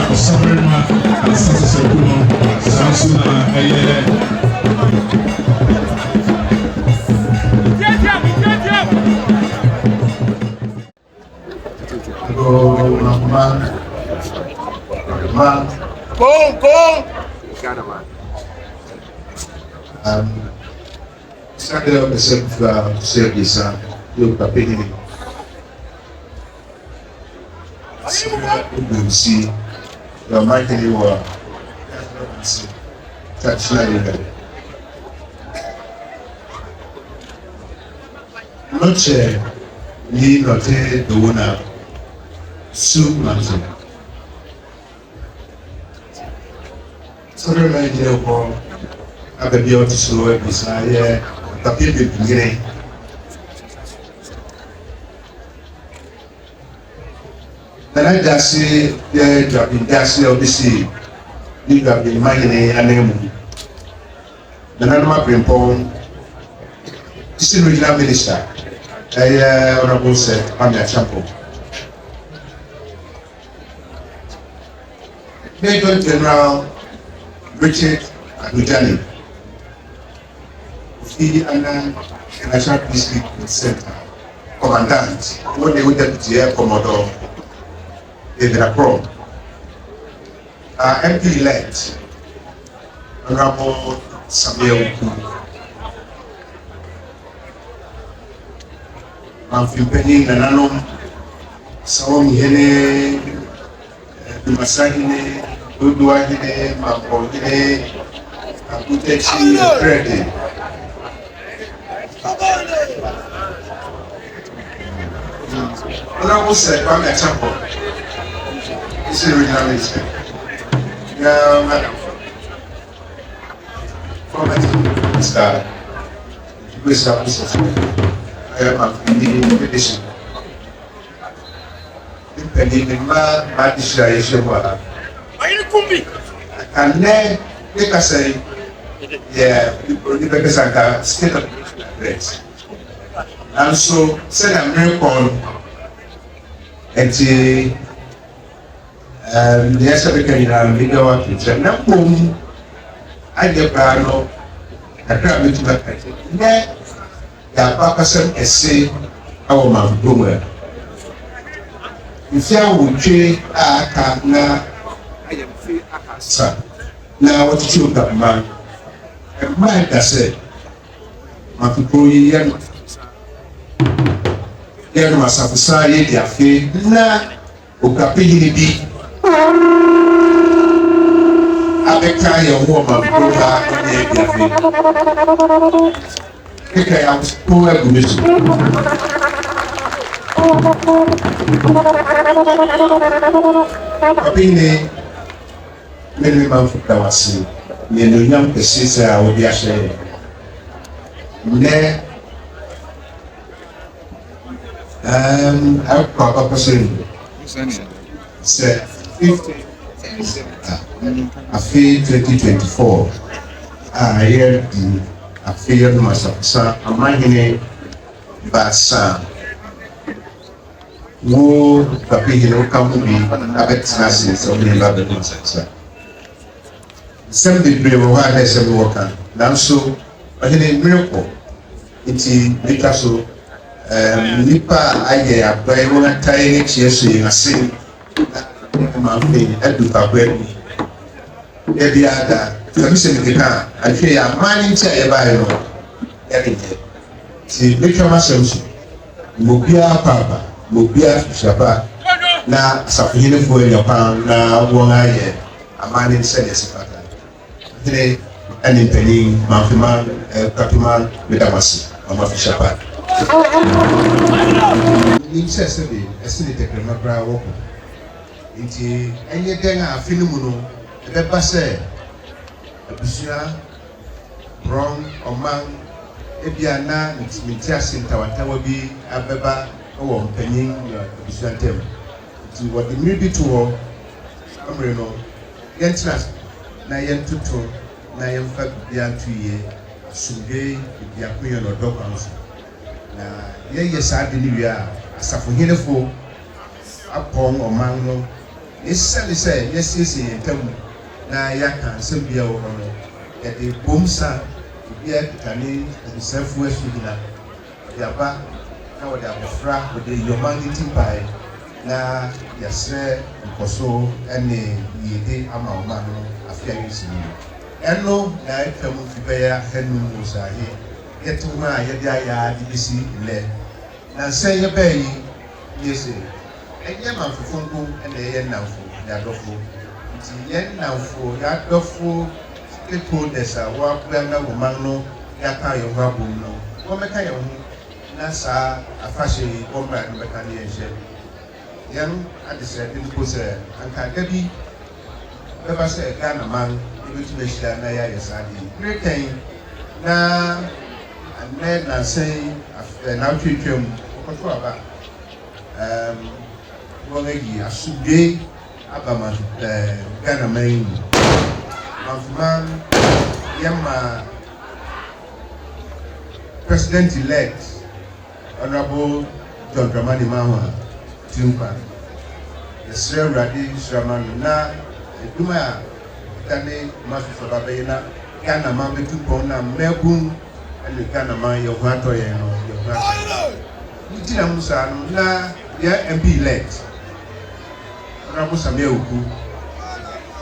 Osabarima Ansah Sasraku Sansuna Saya beserta servisa Okuapehene. Ubusi, the mighty war, traditionally. Not ni note the winner, soon Mamfe. So the idea of Ababio to slow up is the people beginning. And I just say, yeah, dropping gas, obviously, you have been mining a name. The Nanama Primpon, still regional minister, Honorable said, Mamfe Champo. Major General Richard Adujani, the National Peace Center Commandant, when they were Deputy Air Commodore. MP-elect, Honorable Samuel Mamfeman Nananum, Mamfehene, Masahine, Uduahine, Mamfehene, Akutechi, Ready. Honorable said, Mamfe Champo. This is regional minister. Madam. Former Minister, I am a petition. Depending on my desire, and then they can say, yeah, people represent state of affairs. And so, send a miracle and the African video and now boom, I get Brano, I grab it to my country. Then, the Pakistan essay our Mamfe. If you would trade now, I am free. Now, what you got, man? And my said, Mamfe, Yan Asafonsa their faith, na Okuapehene. Abeka ya woman proba on the Keka ya poor gumisu. Okuapehene many Mamfe Kwasi. Ye no nyam pese a wo dia hye. Ne I papa person said 50 Afi 2024 here the Afi no Masapsa Amahene Basa wo Okuapehene no come be abetna since only love the Masapsa Some did brave or had some worker. Now so, I had a miracle. It's so Nipa aye abai wona tai ne chiesu yin ase Mamfe edu pabwe e bia da kamise ne ka ahwe ya mani ntia ye ba yo e de ti bitwa masemsu mobia papa mobia shaba na Asafonsa fo ya pa na wona ye amani nse ne sifata ne ani peni Mamfeman Akuapem medamasi mama shaba ni sese de esini tekrema bra wo nti enye den a finimu no e be ba se abusua wrong oman ebia na ntimiti asintawantawa bi abeba wo mpanyin abusua tem nti wo de miri to wo amre no yentra na yentuto na yemfa bia tuye asumbe bia kuyo no dokanso na ye saade ni wi a Asafonsa fo apon oman no esale say yesese yentam na yaka nsem bia wo no ye de bomsa bia kitane bisafu asudina ya ba na wo da afra wo de yomanity pai na yasre nkoso ene yede ama oman no afia yusini eno na etamu fibeya henu musahi yetuma yede aya dibisi le na say ye bay yesi enye Mamfefonko ene ye nanfo ya dofo nti ye nanfo ya dofo stakeholders a wa kwa na woman no ya ka yo ha bom no wo meka ye ho na sa afashe wo mra no meka ne ye yan adise de ko se anka gabi be ba se Ghana man ebitu be shira na ya yesade great na ane na say na twetwem okoto aba wonegi asubwe abama Ghana man Mamfeman yama president elect Honorable John Dramani Mahama Timpa the Sir Radi Shraman na eduma tane masu sababe na Ghana man betupo na mebun ele Ghana man yo hwato ye no yo hwato ntina musa no na ya MP elect Honorable Samuel Oku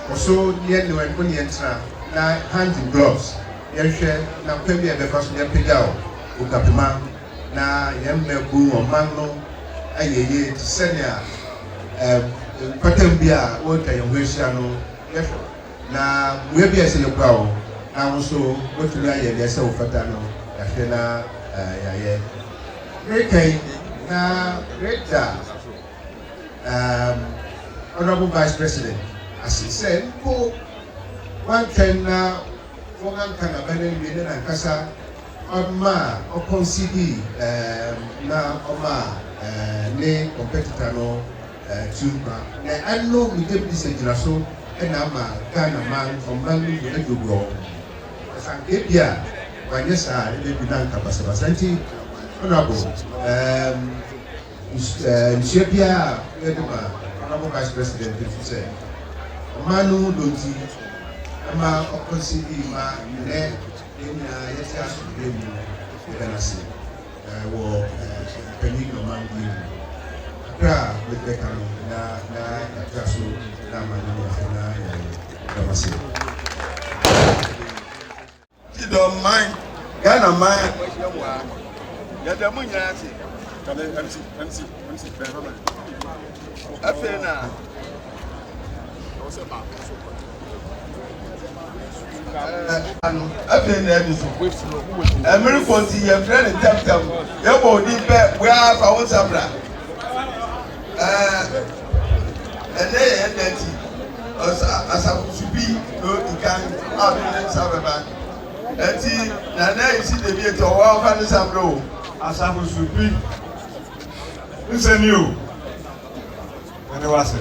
also ye no en koni entra na hand in gloves ye hwe na kwemi e be faso ye pegao Okuapem na ye mebu oman no ayeye senia patem bia wo ta ye hwehia no ye hwe na we bia se ye kwa o na also wotumi aye ye se wo fata no ya hwe na ya ye rekai na reta Honorable Vice President as he said ko one time na wongan kana benen bi na kasa ama o consider na oma ne competitor no Tumba na anno mi de bi se jira so na ama Ghana man from man ni de dogo san ebia wanyesa e bi na nkabasa basanti Honorable Nshebia Edema Honorable Vice President say Manu Donti ama opposite ma ne enya yesi asube mu ebenase wo penik no man bi akra with the kanu na atraso na manu na ya mase Kyidomhene Ghana man ya da munya ase kale MC Mamfeman afena afena ebiso America ti ye friend tam ye bo di pe we afa won sabra ene ye denti asafusubi no ikan abin sababa enti na na isi de bi to wa fa ni sabro asafusubi nseni o ene wase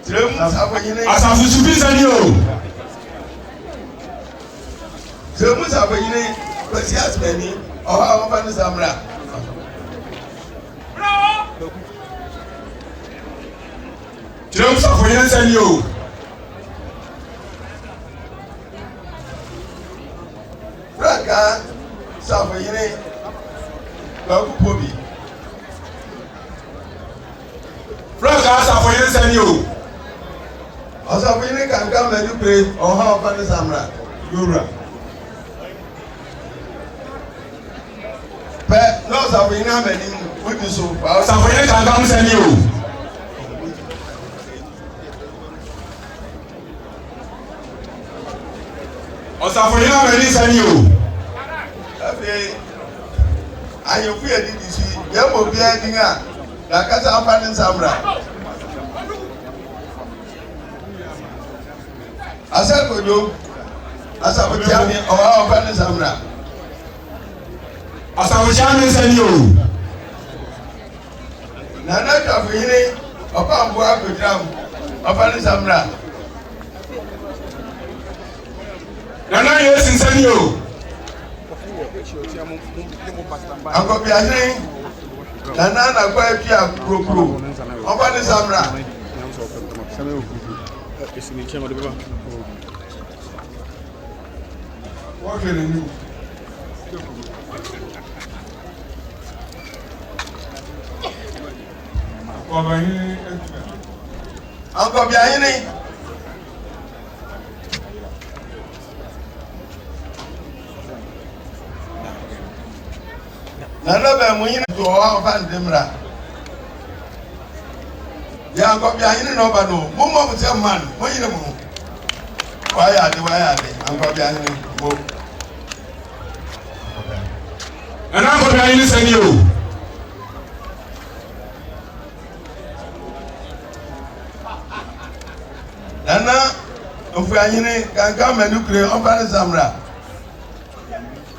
Asafonsa nseni o Asafonsa abanyine Kwasi asmani oha wa fa ni samra Asafonsa nseni o Franka Asafonsa Akuffo bi. Franka Asafonsa ni o. Asafonsa kankan mẹ́rin pé ọ̀hán ọ̀fà ní Samra Yura. Pẹ̀ náà Asafonsa mẹ́rin wọ́n ti so. Asafonsa kankan sẹ́ni o. Asafonsa mẹ́rin sẹ́ni o. Ẹ̀fẹ̀ àyẹ̀fọ́ yẹn di sí yẹ́n mọ̀ bí ẹ̀ dín à làkàtà ọ̀fà ní Samra. Asakojo Asafonsa ni ọ̀fà ní Samra. Asafonsa mi sẹ́ni o. Nana Akuapehene ọ̀pá àbúrò àgbẹ̀dàm ọ̀fà ní Samra. Nana yẹ sinsẹ́ni o. Akuapehene Nana nàgbà ẹ̀fí àkùrọ̀kùrọ̀ ọ̀fà ní Samra. Wọ́n kéré ní. Akuapehene Nana bẹ̀ mú yín tó ọ̀fà ní Mra. Yà Akuapehene náà ọba nù mú mọ̀ mùtẹ́ man mú yín mú. Wáyà àdé Akuapehene mú. Nana Akuapehene sẹ́ni o. Nana Akuapehene kankan mẹ́rin kure ọ̀fà ní Samra.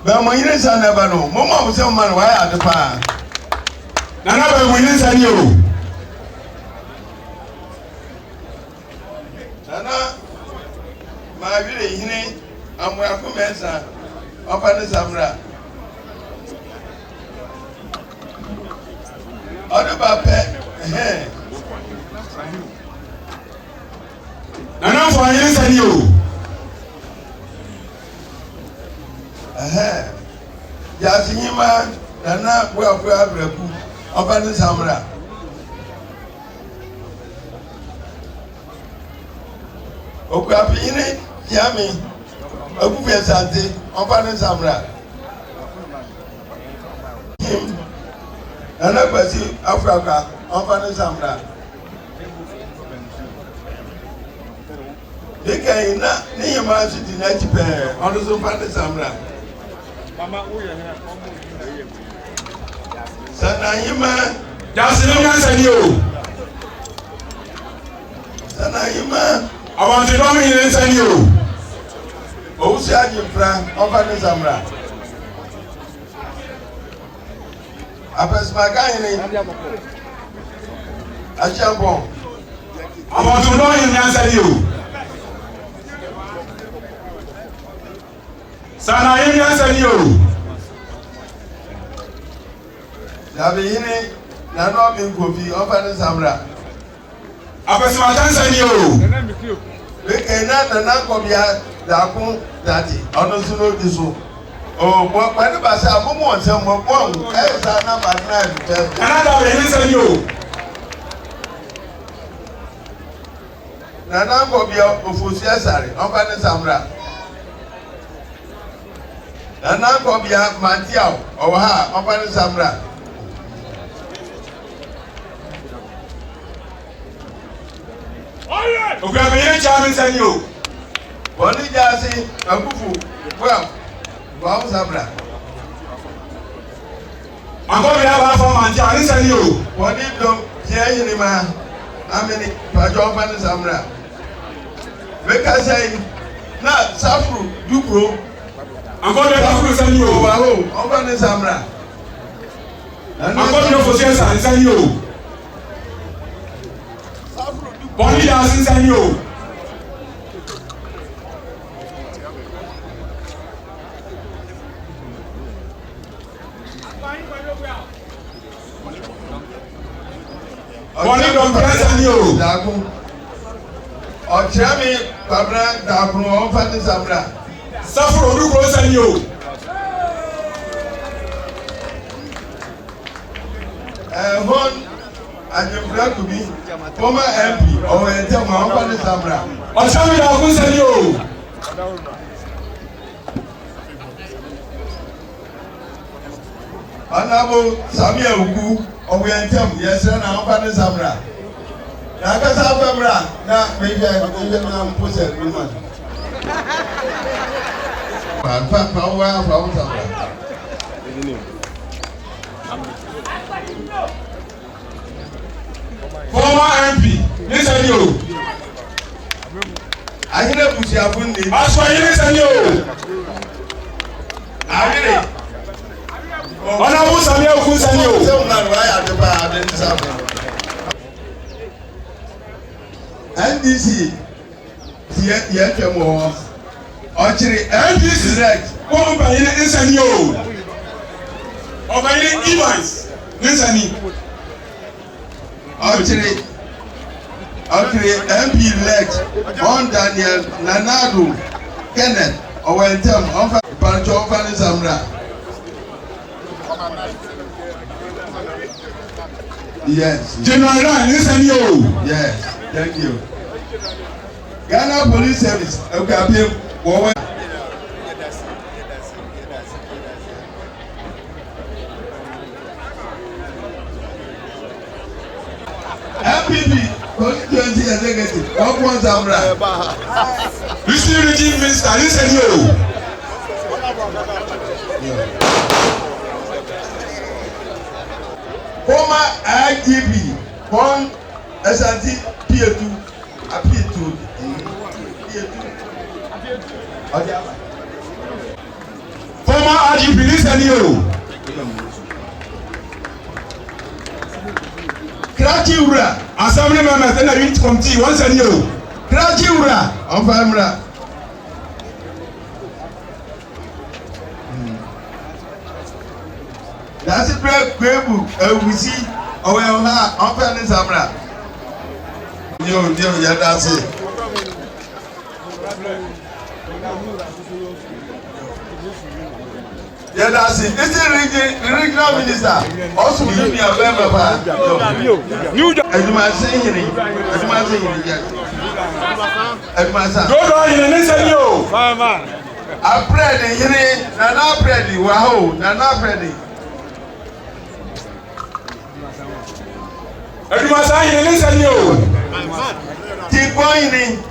Bẹ́ẹ̀ mú yín sàn ẹ̀ bá nù mú mọ̀ mùtẹ́ man wáyà àdé pa. Nana bẹ̀ wí ní sẹ́ni o. Nana maa bi le hine amuako mẹ́sà ọ̀fà ní Samra. Ọdún bá pẹ́ Nana Akuapehene sẹ́ni o. Yàtí yín ma Nana Akuffo abiraku ọ̀fà ní Samra. Okuapehene Kyidomhene Akuffo Asante ọ̀fà ní Samra. Nana Kwasi Africa ọ̀fà ní Samra. Dika yìí na ní yìí máa ṣe di n'akyi pẹ́ẹ́ ọ̀dọ́ so ọ̀fà ní Samra. Sana yìí máa. Dasi ní wọn sẹ́ni o. Sana yìí máa. Àwọn tí wọ́n yìí ní sẹ́ni o. Oseadeeyo ọ̀fà ní Samra. Apẹ̀sìmàkà yìí ni Achiampọ̀. Àwọn tí wọ́n yìí ní sẹ́ni o. Sana yìí ní sẹ́ni o. Dàbí yìí ni Nana ọ̀bì nkòfì ọ̀fà ní Samra. Apẹ̀sìmàkà sẹ́ni o. Bẹ́ẹ̀ náà Nana Akuapehene dàkú dàtí ọdún sínú òdì so. Mọ pẹ̀lú bàṣẹ àbúmọ ọ̀sẹ̀ mọ bọ́ọ̀n ẹ̀ sá nàbà náà ẹ̀ Nana Akuapehene sẹ́ni o. Nana Akuapehene òfòsí ẹ̀sàrè ọ̀fà ní Samra. Nana Akuapehene Mantiaw ọ̀wọ̀ ha ọ̀fà ní Samra. Okuapehene Kyidomhene sẹ́ni o. Wọ́n ní Jásí Akuffo wọ́n Samra. Akuapehene bá fọ́ màntí àní sẹ́ni o. Wọ́n ní dùn tiẹ̀ yìí ni ma amini pàjọ́ ọ̀fà ní Samra. Bẹ́ẹ̀ka sẹ́yìn náà sáfùrù dúkúrò. Akuapehene sáfùrù sẹ́ni o. Wàhó ọ̀fà ní Samra. Akuapehene fòsí ẹ̀sà sẹ́ni o. Wọ́n ní Dasi sẹ́ni o. Wọ́n ní dọ̀kítà sẹ́ni o. Dàkún. Ọ̀kyerẹ́ mi pàbẹ́rẹ́ dàkún ọ̀fà ní Samra. Sáfùrù olúkúrò sẹ́ni o. Hon Sasraku bi former MP or enter Mamfe Samra. Osabarima Ansah Sasraku. Honorable Samuel Uku or enter yes and Mamfe Samra. Na kasa Samra na maybe na mpose woman. Former MP, listen you. I hear a push up on the Aswai, listen you. I hear it. Honorable Samuel Kusan you. NDC, the more actually NDC direct. Okuapehene listen you. Okuapehene Evans, listen you. Actually, MP elect on Daniel Nanadu Kenneth or when term of Pancho Samra. Yes. General, listen you. Yes. Thank you. Ghana Police Service. Okuapem. MPP constituency executive. Okuapem Samra. Listen regime minister, listen you. Former IGP Hon Ashanti P2 Former IGP, listen you. Krachi Ura Assembly members in the unit committee, once and you. Krachi Ura on Famra. That's it, Break we see our on Samra. Yeah, that's it. Yeah, that's it. This is the regional minister. Also, give me a member. Go on in the listen you. I pray the hearing, Nana Predi, wow, Nana Predi. Everyone say in the listen you. Keep going.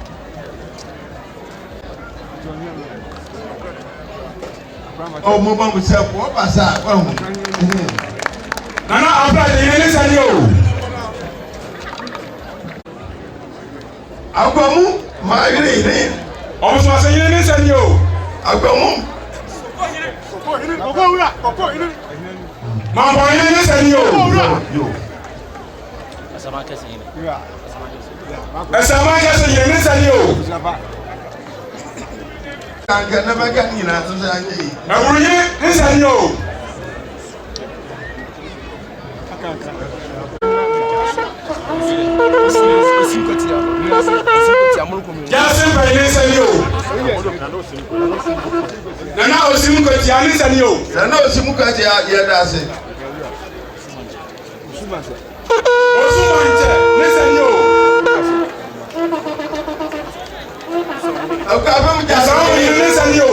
Oh, Mobile myself, what was that? Nana apply in the listen you. Akumu, my green. Almost was in the listen you. Akumu. Mamfehene listen you. Osabarima listen you. I can never get in as I say. Listen you. Jason listen you. Nana Osimukoti listen you. Nana Osimukoti that's it. Osumante listen you. Akuapem Jason listen you.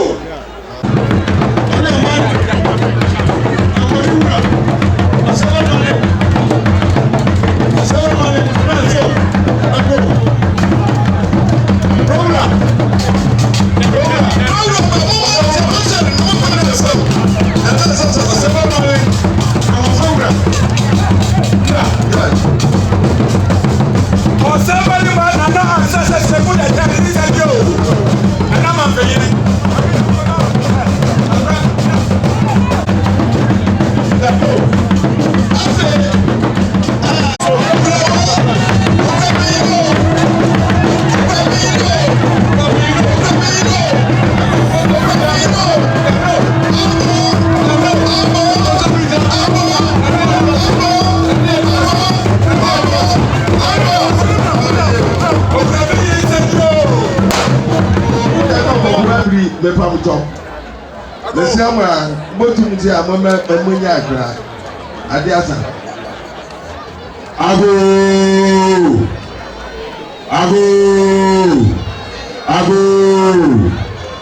Osabarima Ansah Sasraku listen you. Nana Mamfehene. Let's see how much you are. Ade asa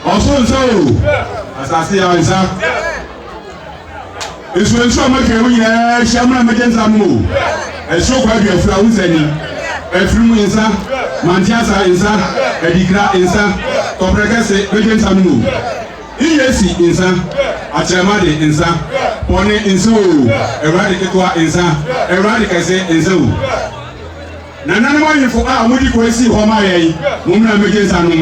Asafonsa asase ya nsa esu amake wo nyina shamra majenza mu eso kwa bi afura unzani afrum nsa mantiasa nsa edikra nsa toprekese majenza mu iyesi nsa achemade nsa pone nsa o ewade ketwa nsa ewade kese nsa o nana mo yifo a mudi ko esi ho ma yei mo mna majenza no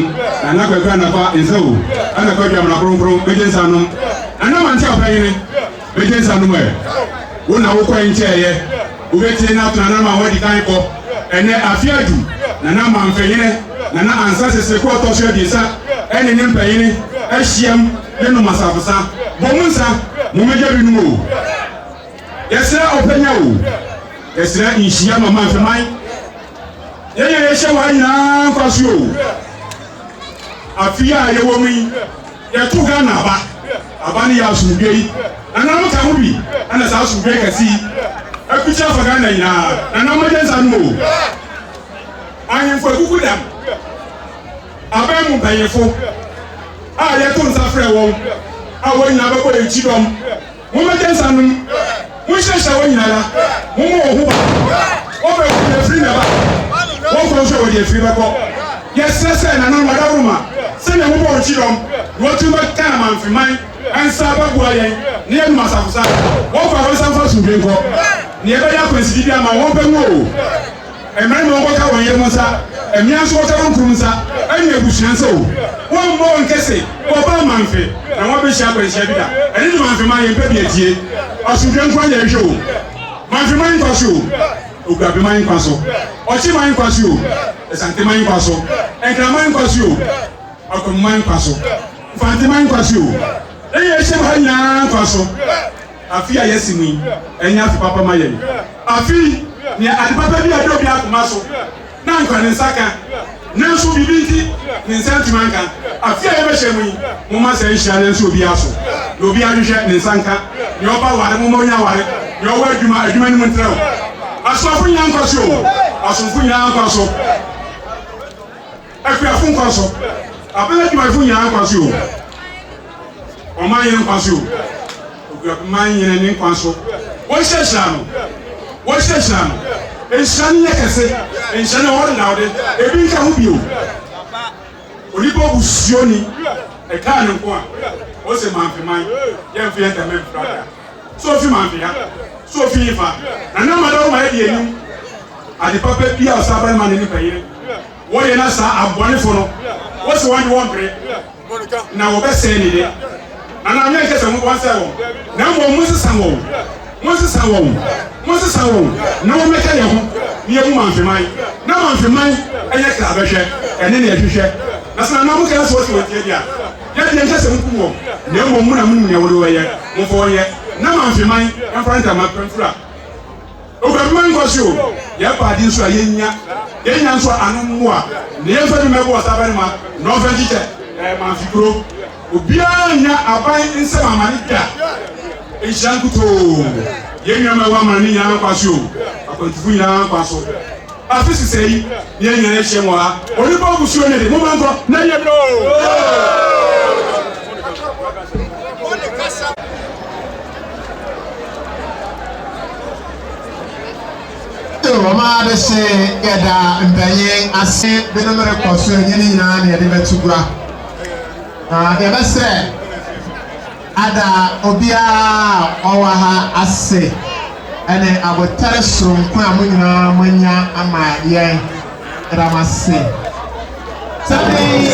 nana kwakwa na kwa nsa o ana kwa bia mna kronkron majenza no nana manti opayine majenza no e wona wo kwa ncheye ubeti na tuna na wadi kan ko ene afiadu nana Mamfehene nana Ansah Sasraku otosho bisa ene ne mpayine ahyiam ne no masafosa bomunsa mo meja binu o yesra opanya o yesra inhia Mamfeman yeye yeshe wa nyina kwaso o afia yewo mi yetu ga na aba ni ya sunbei nana mo ka ho bi ana sa sunbei kasi akucha faga na nyina nana majenza no anyi fo kukudam abemu bayefo a yeto nsa frɛ wɔn a wɔn nyina bɛkɔ ekidom mo majenza no mo hyɛhyɛ wɔn nyina la mo mo ho ba o bɛ ko de free na ba wɔn ko so wɔ de free bɛkɔ yɛsɛsɛ nana madaruma sɛ na mo bɔ ekidom wɔtu bɛ kan Mamfeman ansa bagua yɛn ne yɛ masafosa wɔn ko wɔn sanfa sunbei nkɔ ne yɛ bɛ ya kwesidi bi ama wɔn bɛ ngo emere mo ko ka won ye mo sa emia so ko ka won krum sa anya busuan sa o won mo nkese ko ba Mamfe na won be hia ko hia bi da eni Mamfeman ye pe bi etie asundwe nkwa ye hwe o Mamfeman nkwa so Okuapem nkwa so Ochiman nkwa so Esanteman nkwa so Enkraman nkwa so Akoman nkwa so Fanteman nkwa so eye hye ha nya nkwa so afi a yesimi enya afi papa maye afi ni adipapa bi ado bi akoma so na nkwa ne nsaka na so bibinti ne nsantimanka afi a yebehye mu mo ma se nhia ne so obi aso na obi ahwehwe ne nsanka ne oba ware mo monya ware ne owa adwuma ni montrawo asofo nya nkwa so asofo nya nkwa so akuafo nkwa so abela adwuma fo nya nkwa so o ma ye nkwa so Okuapem yene nkwa so wo hyehya no enhyane yekese enhyane hore na ode ebi nka ho bio onipo busuoni e ka ne nko a o se Mamfeman ye mfe enta me frada so fi Mamfe ha so fi ifa na madawo ma ye enyum ade papa bi a Osabarima ne payire wo ye na sa abone fo no wo se wan de won bre na wo be se ni de ana me nke se mo wan se wo na mo Moses sawo na wo meka ye ho ni e mu Mamfeman na Mamfeman eye kra behwe ene ne ehwehwe na sana na mo ka so so tie dia ya de nke se mo kuwo na mo mu na mu ne wo do ye mo fo ye na Mamfeman enfront ma pemfura Okuapem ko so ya pa di so ye nya nso anu mu a ne ye fa bi mebo Osabarima no fa jiche Mamfikro obia nya aban nsem amani da Ejankuto yenyama wa mani nya kwaso akwantufu nya kwaso afisi sei yenya ne hye ha oni ba busuo ne de mo manko na ye bro Roma de se geda mpanyen ase benomere kwaso nyene nyina ne de betugura na de besre ada obia owaha ase ene abotare soronko amunyina manya ama yen ramase sabe